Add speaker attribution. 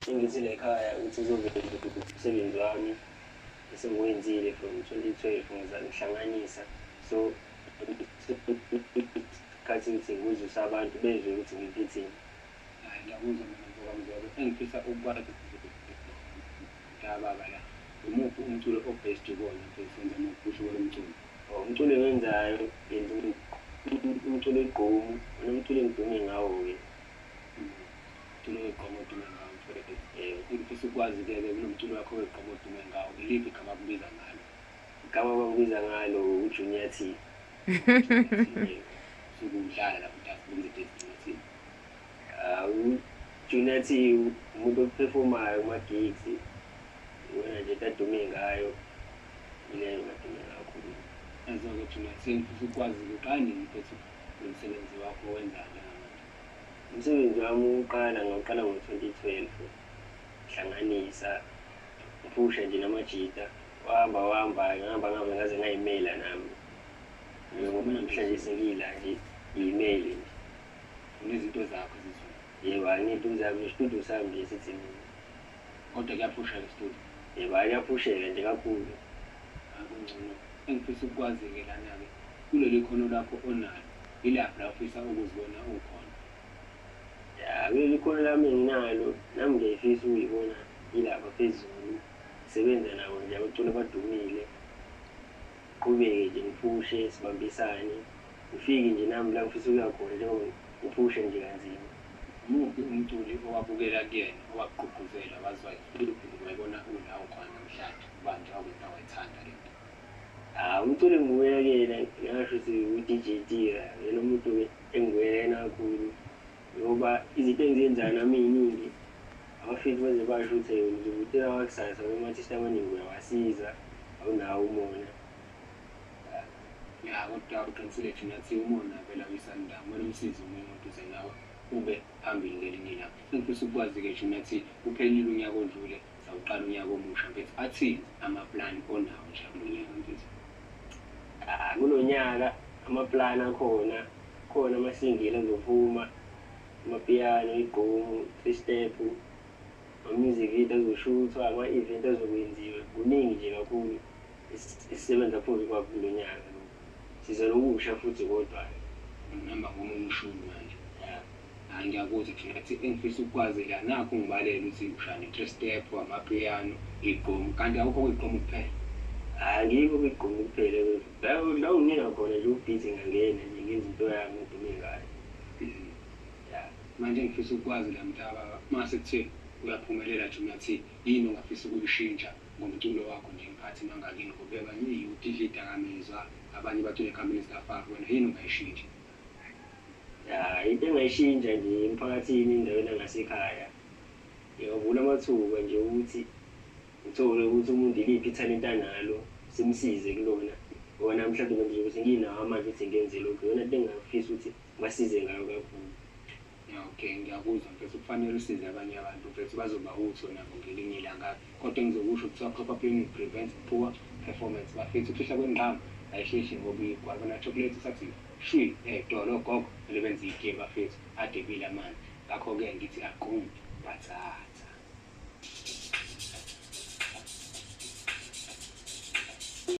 Speaker 1: Engithi lekhaya ukuthi uzoveza umsebenzi wami esengiwenzile from 2012 ngihlanganisa so isikhathi ukuthi ngibuzise abantu bezwe ukuthi ngiphuthini.
Speaker 2: Hayi ngiyakuzwa mina mfokamzolo engifisa ukwazi baba la umuphi umculo obest kuwona mfethu wenza umphusho kwalomculo.
Speaker 1: Umculo engiwenzayo ngenza umculo egqomu nomculo engidume ngawo-ke.
Speaker 2: Umculo wegqomu odume ngawo mfethu. Ngifisa ukwazi-ke kunomculo wakho wegqomu odume ngawo iliphi igama akubiza ngalo?
Speaker 1: Igama abangibiza ngalo uJunior T.
Speaker 2: Sukudlala lapho uDafubenze Junior T.
Speaker 1: uJunior T umuntu ophefoma kuma-gigs wena nje tadume ngayo ileyo kadume kakhulu.
Speaker 2: Ezo-ke Junior T ngifisa ukwazi-ke kanini mfethu umsebenzi wakho wenzayo njengamanje?
Speaker 1: Umsebenzi wami ngawuqala ngo-2012 hlanganisa ngifusha nje namajita ngahamba ngaze ngayimela nami ngoba namhlanje sengiyila nje iy'meli nje.
Speaker 2: Unezinto zakho zizona?
Speaker 1: Yebo, anginezinto zami nesitudiyo sami nje sithi mina.
Speaker 2: Kodwa kuyaphusheka isitudiyo?
Speaker 1: Yebo, kuyaphusheka nje kakhulu.
Speaker 2: Kungcono. Engifisa ukwazi-ke lana-ke kuleli khono lakho onalo ilaphi la ufisa ukuzibona ukhona?
Speaker 1: Kuleli khono lami enginalo nami ngiyayifisa ukuyibona yilapha phezulu sebenza nabo nje abaculi abadumile qhubeke nje ngipushe sibambisane ngifike nje nami la ngifisa ukuya khona njengoba ngiphushe nje kanzima.
Speaker 2: Umuphi umculi owabukela kuyena owakugqugquzela wazwa wayibona ula ukhona namhlanje ubani nje wakwenza wayithanda le nto?
Speaker 1: Umculi engibukela kuyena ngingasho ukuthi u-DJ Tira yena umuntu-ke engibukela kakhulu ngoba izinto engizenzayo nami ey'ningi abafiki baze basho ukuthi uzobe utela wakusasa noma ama-artist amaningi uyawasiza awunawo umona.
Speaker 2: Ya kodwa uqinisile Junior T umona phela uyisanda kumele umsize omunye umuntu uze nawe ube phambili ngelinye ilanga. Engifisa ukwazi-ke Junior T uphelile unyaka odlule sawuqala unyaka omusha mfethu athini amaplani onawo nje kulo nyaka mfethu?
Speaker 1: Kulo nyaka amaplani khona amasingili azophuma amapiyano igqomu 3-step ama-music video azoshuthwa ama-event azokwenziwa kuningi nje kakhulu esisebenza phuzu kwakho kulo nyaka lo siza nokusha futhi kodwa
Speaker 2: Ngihamba ngomunye ushuni manje. Hayi ngiyakuzwa Junior T engifisa ukwazi la nakho ngibalela ukuthi ushaya ne-3-step amapiyano igqomu kanti akukho kwigqomu kuphela?
Speaker 1: Ngikho kwigqomu kuphela la unginga khona nje ubhithi ngangena nje ngenza into yami ngidume ngayo.
Speaker 2: Manje ngifisa ukwazi la mhlaba mase kuthiwa uyaphumelela Junior T yini ongafisa ukuyishintsha ngomculo wakho nje emphakathini wangakini ngoba abanye i-youth idla idakamizwa abanye bacula ekhambeni zikafaro wena yini ongayishintsha?
Speaker 1: Into engayishintsha nje emphakathini endaweni yangasekhaya ngingavula amathuba nje ukuthi ngithole ukuthi umuntu iliphi ithalente analo simsize kulona wona mhlawumbe ngizobe senginawo amandla ukuthi ngenze lokho yona into engingafisa ukuthi basize ngayo kakhulu.
Speaker 2: Okay ngiyakuzwa mfethu kufanele usize abanye abantu mfethu bazoba utho nabo ngelinye ilanga kodwa engizokusho kuthiwa coca-cola prevents poor performance bafethu ukufihla kwengqama ayisheshe ngoba igwalo na-chocolate sathi shwi edolo gogo ele benza igame bafethu ade bile amanzi ngakho-ke ngithi aqum bathana.